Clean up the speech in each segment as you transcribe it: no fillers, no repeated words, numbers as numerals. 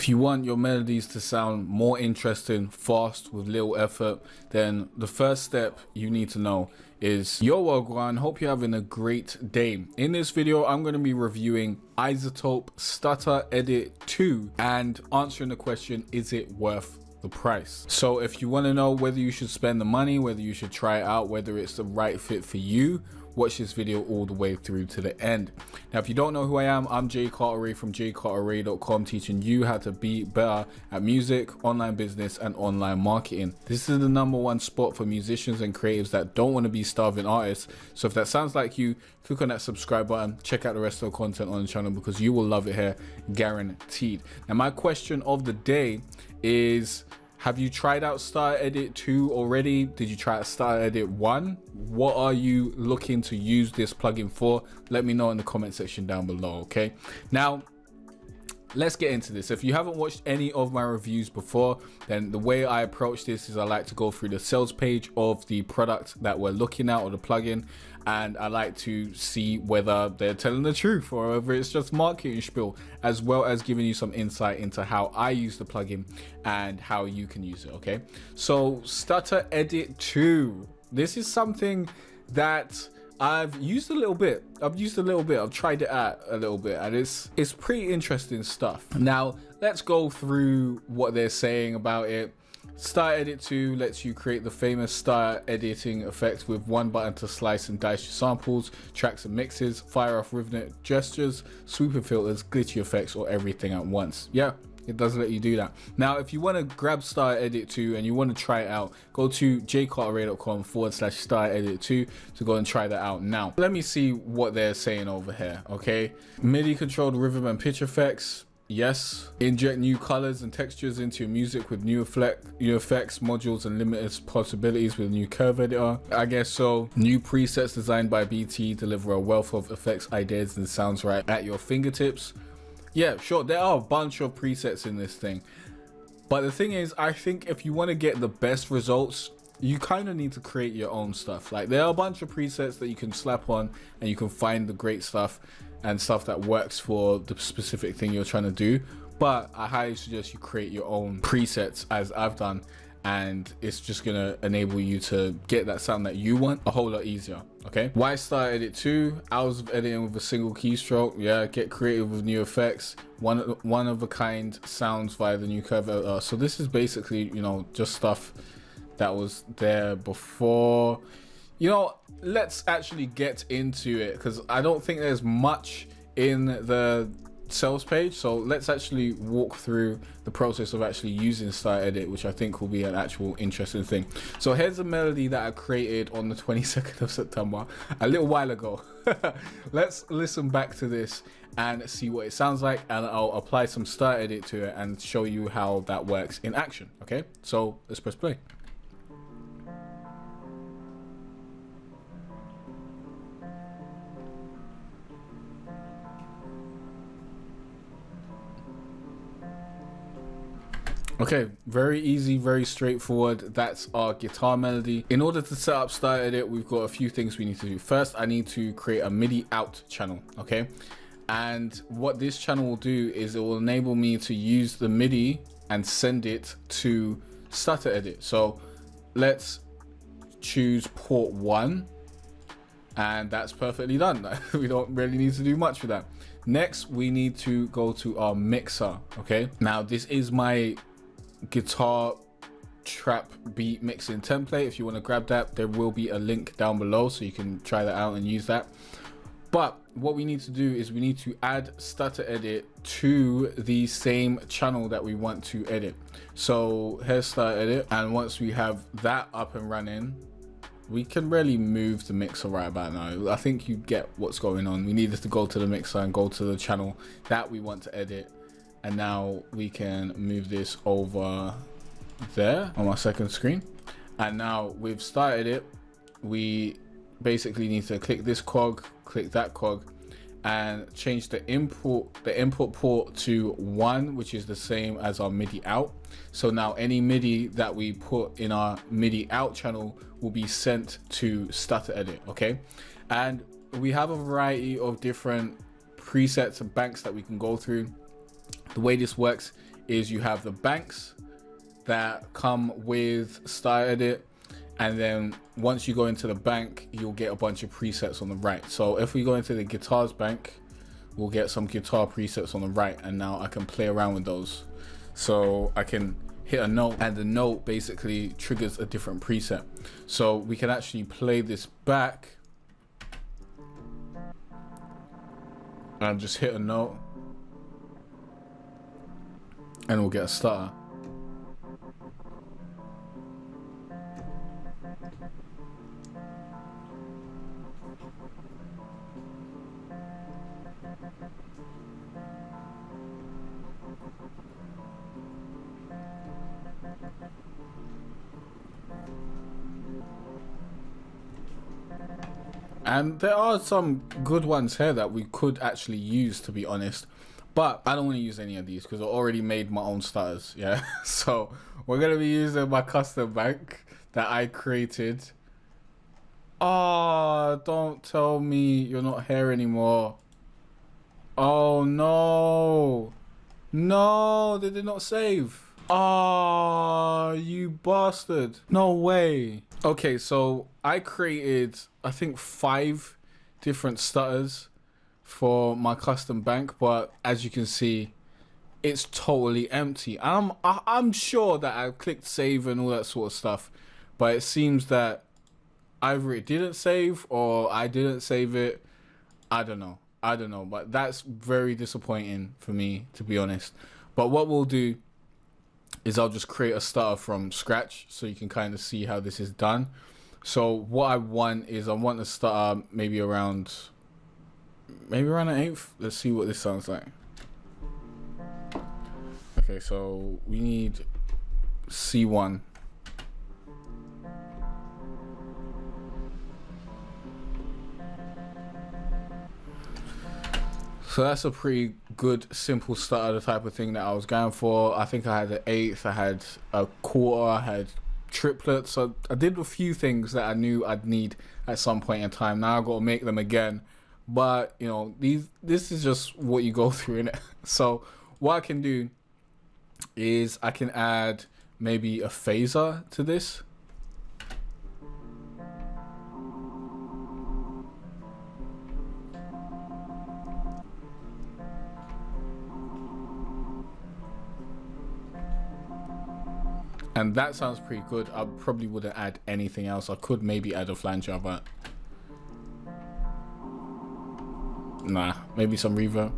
If you want your melodies to sound more interesting, fast, with little effort, then the first step you need to know is, yo Wagwan, hope you're having a great day. In this video, I'm going to be reviewing Izotope Stutter Edit 2 and answering the question, is it worth the price? So if you want to know whether you should spend the money, whether you should try it out, whether it's the right fit for you, watch this video all the way through to the end. Now, if you don't know who I am, I'm Jay Carteret from jcarteret.com, teaching you how to be better at music, online business, and online marketing. This is the #1 spot for musicians and creatives that don't want to be starving artists. So if that sounds like you, click on that subscribe button, check out the rest of the content on the channel because you will love it here, guaranteed. Now, my question of the day is, have you tried out Stutter Edit 2 already? Did you try out Stutter Edit 1? What are you looking to use this plugin for? Let me know in the comment section down below, okay? Now, let's get into this. If you haven't watched any of my reviews before, then the way I approach this is I like to go through the sales page of the product that we're looking at, or the plugin, and I like to see whether they're telling the truth or whether it's just marketing spiel, as well as giving you some insight into how I use the plugin and how you can use it, okay? So Stutter Edit 2, this is something that I've used a little bit. I've tried it out a little bit, and it's pretty interesting stuff. Now, let's go through what they're saying about it. Stutter Edit 2 lets you create the famous stutter editing effect with one button to slice and dice your samples, tracks and mixes, fire off rhythmic gestures, sweeping filters, glitchy effects, or everything at once. Yeah, it does let you do that. Now, if you want to grab Stutter Edit 2 and you want to try it out, go to jcarteret.com/Stutter Edit 2 to go and try that out now. Let me see what they're saying over here, okay? MIDI controlled rhythm and pitch effects. Yes. Inject new colors and textures into your music with new effects, modules, and limitless possibilities with a new curve editor. I guess so. New presets designed by BT deliver a wealth of effects, ideas, and sounds right at your fingertips. Yeah, sure. There are a bunch of presets in this thing. But the thing is, I think if you want to get the best results, you kind of need to create your own stuff. Like, there are a bunch of presets that you can slap on and you can find the great stuff and stuff that works for the specific thing you're trying to do. But I highly suggest you create your own presets, as I've done, and it's just gonna enable you to get that sound that you want a whole lot easier, okay? Why Stutter Edit 2? Hours of editing with a single keystroke. Yeah, get creative with new effects, one of a kind sounds via the new curve editor. So this is basically, you know, just stuff that was there before. You know, let's actually get into it, because I don't think there's much in the sales page. So let's actually walk through the process of actually using Stutter Edit, which I think will be an actual interesting thing. So here's a melody that I created on the 22nd of September, a little while ago. Let's listen back to this and see what it sounds like, and I'll apply some Stutter Edit to it and show you how that works in action, okay? So let's press play. Okay, very easy, very straightforward. That's our guitar melody. In order to set up Stutter Edit, we've got a few things we need to do. First, I need to create a MIDI out channel, okay? And what this channel will do is it will enable me to use the MIDI and send it to Stutter Edit. So let's choose port 1, and that's perfectly done. We don't really need to do much for that. Next, we need to go to our mixer, okay? Now, this is my guitar trap beat mixing template. If you want to grab that, there will be a link down below so you can try that out and use that. But what we need to do is we need to add Stutter Edit to the same channel that we want to edit. So here's Stutter Edit, and once we have that up and running, we can really move the mixer right about now. I think you get what's going on. We needed to go to the mixer and go to the channel that we want to edit. And now we can move this over there on my second screen. And now we've started it. We basically need to click this cog, click that cog, and change the input port to 1, which is the same as our MIDI out. So now any MIDI that we put in our MIDI out channel will be sent to Stutter Edit, okay? And we have a variety of different presets and banks that we can go through. The way this works is you have the banks that come with Style Edit, and then once you go into the bank, you'll get a bunch of presets on the right. So if we go into the guitars bank, we'll get some guitar presets on the right, and now I can play around with those. So I can hit a note, and the note basically triggers a different preset. So we can actually play this back and just hit a note, and we'll get a stutter. And there are some good ones here that we could actually use, to be honest, but I don't want to use any of these because I already made my own stutters. Yeah, so we're gonna be using my custom bank that I created. Oh, don't tell me you're not here anymore. Oh no, no, they did not save. Oh, you bastard. No way. Okay, so I created, I think, 5 different stutters for my custom bank, but as you can see, it's totally empty. I'm sure that I clicked save and all that sort of stuff, but it seems that either it didn't save or I didn't save it. I don't know, but that's very disappointing for me, to be honest. But what we'll do is I'll just create a stutter from scratch so you can kind of see how this is done. So what I want is I want to stutter maybe around an eighth. Let's see what this sounds like. Okay, so we need C1. So that's a pretty good, simple stutter, the type of thing that I was going for. I think I had an eighth, I had a quarter, I had triplets. So I did a few things that I knew I'd need at some point in time. Now I've got to make them again. But, you know, this is just what you go through, innit? So what I can do is I can add maybe a phaser to this. And that sounds pretty good. I probably wouldn't add anything else. I could maybe add a flanger, but nah, maybe some reverb.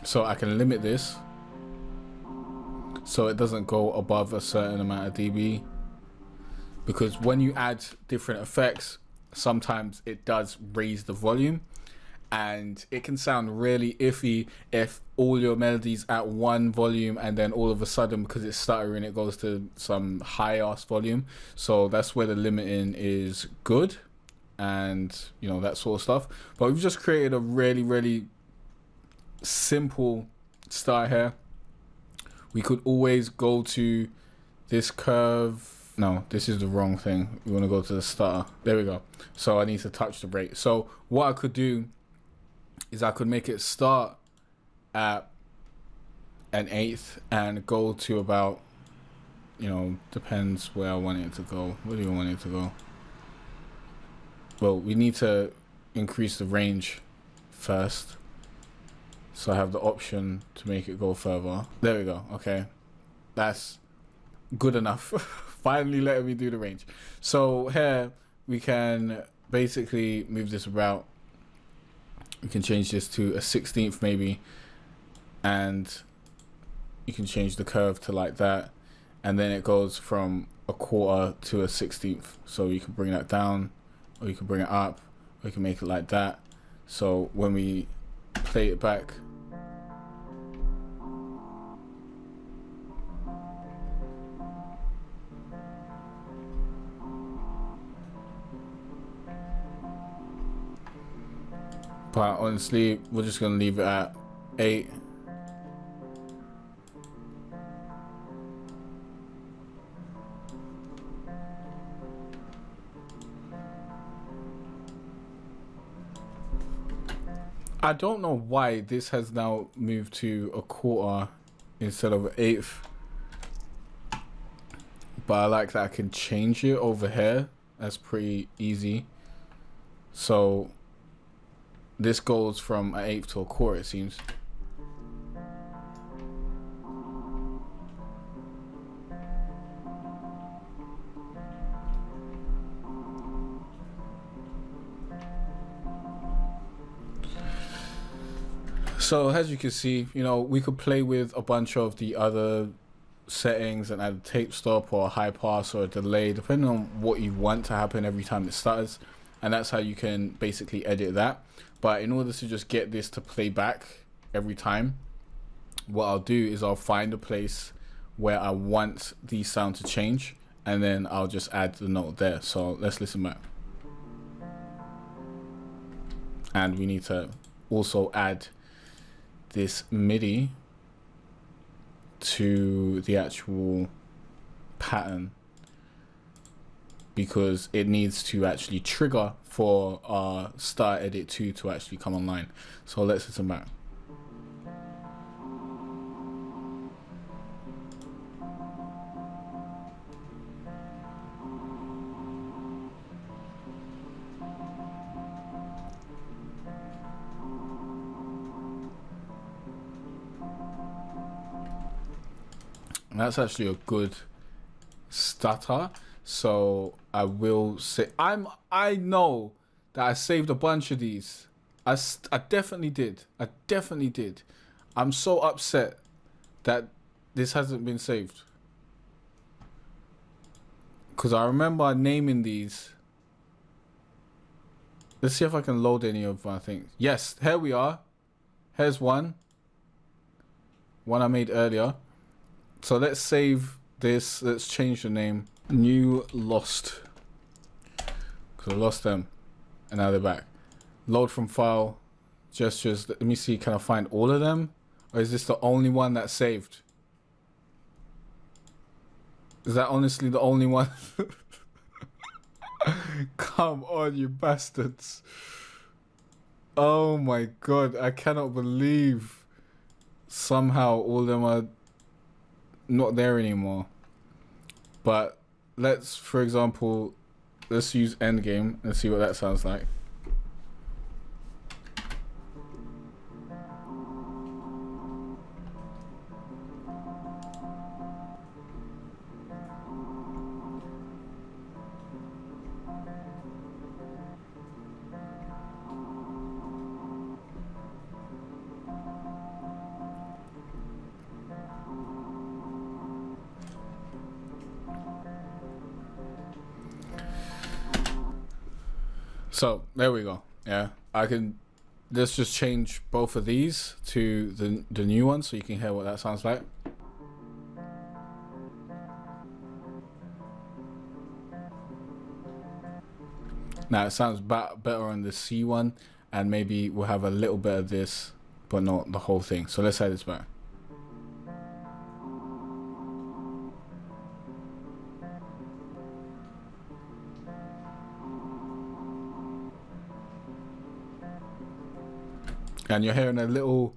So I can limit this so it doesn't go above a certain amount of dB. Because when you add different effects, sometimes it does raise the volume, and it can sound really iffy if all your melodies at one volume and then all of a sudden, because it's stuttering, it goes to some high ass volume. So that's where the limiting is good, and you know, that sort of stuff. But we've just created a really simple style here. We could always go to this curve. No, this is the wrong thing. We want to go to the stutter. There we go. So I need to touch the rate. So what I could do is I could make it start at an eighth and go to about, you know, depends where I want it to go. Where do you want it to go? Well, we need to increase the range first. So I have the option to make it go further. There we go. Okay. That's good enough. Finally letting me do the range. So here we can basically move this about. We can change this to a 16th maybe, and you can change the curve to like that, and then it goes from a quarter to a 16th. So you can bring that down, or you can bring it up, or you can make it like that. So when we play it back, but honestly, we're just gonna leave it at 8. I don't know why this has now moved to a quarter instead of an eighth, but I like that I can change it over here. That's pretty easy. So this goes from an eighth to a quarter, it seems. So as you can see, you know, we could play with a bunch of the other settings and add a tape stop or a high pass or a delay, depending on what you want to happen every time it stutters. And that's how you can basically edit that. But in order to just get this to play back every time, what I'll do is I'll find a place where I want the sound to change, and then I'll just add the note there. So let's listen back. And we need to also add this MIDI to the actual pattern, because it needs to actually trigger for our Stutter Edit 2 to actually come online. So let's listen back. That's actually a good stutter. So I will say I know that I saved a bunch of these. I definitely did. I'm so upset that this hasn't been saved, because I remember naming these. Let's see if I can load any of my things. Yes, here we are. Here's one I made earlier. So let's save this. Let's change the name. New Lost. Because I lost them. And now they're back. Load from file. Gestures. Let me see. Can I find all of them? Or is this the only one that's saved? Is that honestly the only one? Come on, you bastards. Oh my god. I cannot believe somehow all of them are not there anymore. But let's, for example, let's use Endgame and see what that sounds like. So there we go. Yeah, I can. Let's just change both of these to the new one, so you can hear what that sounds like. Now it sounds better on the C one, and maybe we'll have a little bit of this, but not the whole thing. So let's add this back. And you're hearing a little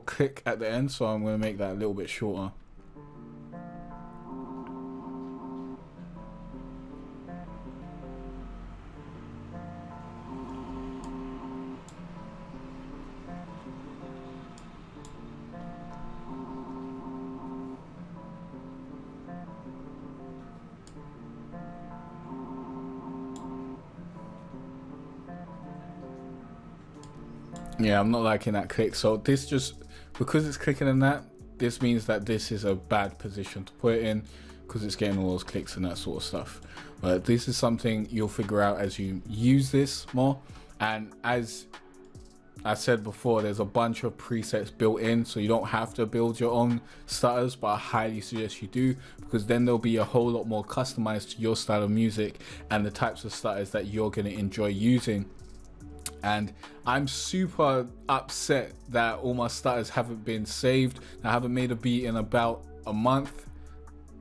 click at the end, so I'm going to make that a little bit shorter. Yeah, I'm not liking that click. So this just, because it's clicking in that, this means that this is a bad position to put it in, because it's getting all those clicks and that sort of stuff. But this is something you'll figure out as you use this more. And as I said before, there's a bunch of presets built in, so you don't have to build your own stutters, but I highly suggest you do, because then there'll be a whole lot more customized to your style of music and the types of stutters that you're going to enjoy using. And I'm super upset that all my stutters haven't been saved. I haven't made a beat in about a month.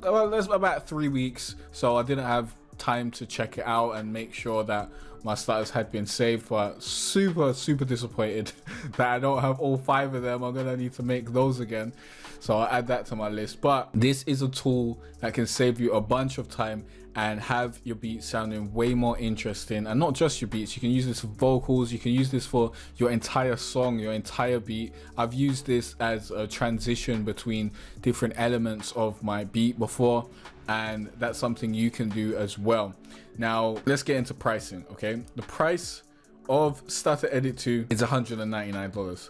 Well, that's about 3 weeks, so I didn't have time to check it out and make sure that my stutters had been saved, but super disappointed that I don't have all 5 of them. I'm gonna need to make those again, so I'll add that to my list. But this is a tool that can save you a bunch of time and have your beats sounding way more interesting. And not just your beats, you can use this for vocals, you can use this for your entire song, your entire beat. I've used this as a transition between different elements of my beat before, and that's something you can do as well. Now let's get into pricing. Okay, the price of Stutter Edit 2 is $199.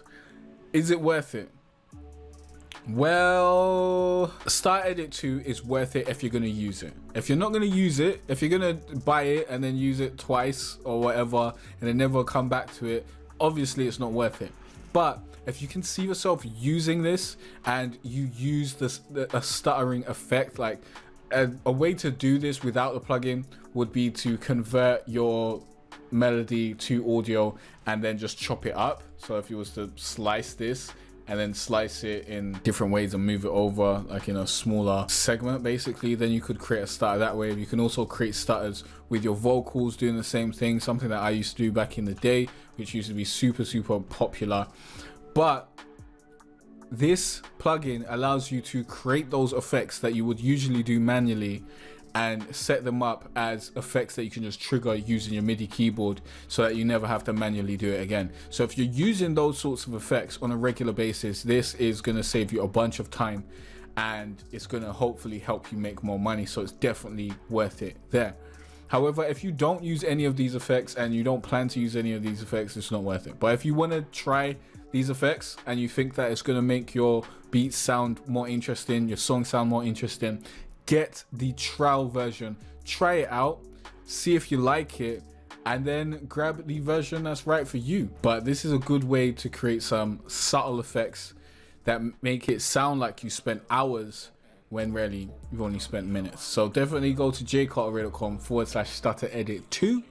Is it worth it? Well, Stutter Edit 2 is worth it if you're going to use it. If you're not going to use it, if you're going to buy it and then use it twice or whatever and then never come back to it, obviously it's not worth it. But if you can see yourself using this and you use a stuttering effect, like a way to do this without the plugin would be to convert your melody to audio and then just chop it up. So if you was to slice this and then slice it in different ways and move it over like in a smaller segment, basically, then you could create a stutter that way. You can also create stutters with your vocals doing the same thing, something that I used to do back in the day, which used to be super popular. But this plugin allows you to create those effects that you would usually do manually and set them up as effects that you can just trigger using your MIDI keyboard so that you never have to manually do it again. So if you're using those sorts of effects on a regular basis, this is going to save you a bunch of time and it's going to hopefully help you make more money. So it's definitely worth it there. However, if you don't use any of these effects and you don't plan to use any of these effects, it's not worth it. But if you want to try these effects and you think that it's going to make your beats sound more interesting, your song sound more interesting, get the trial version, try it out, see if you like it, and then grab the version that's right for you. But this is a good way to create some subtle effects that make it sound like you spent hours when really you've only spent minutes. So definitely go to jcarterray.com/Stutter Edit 2,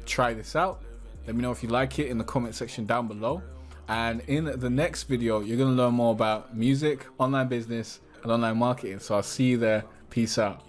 try this out, let me know if you like it in the comment section down below. And in the next video you're going to learn more about music, online business and online marketing. So I'll see you there. Peace out.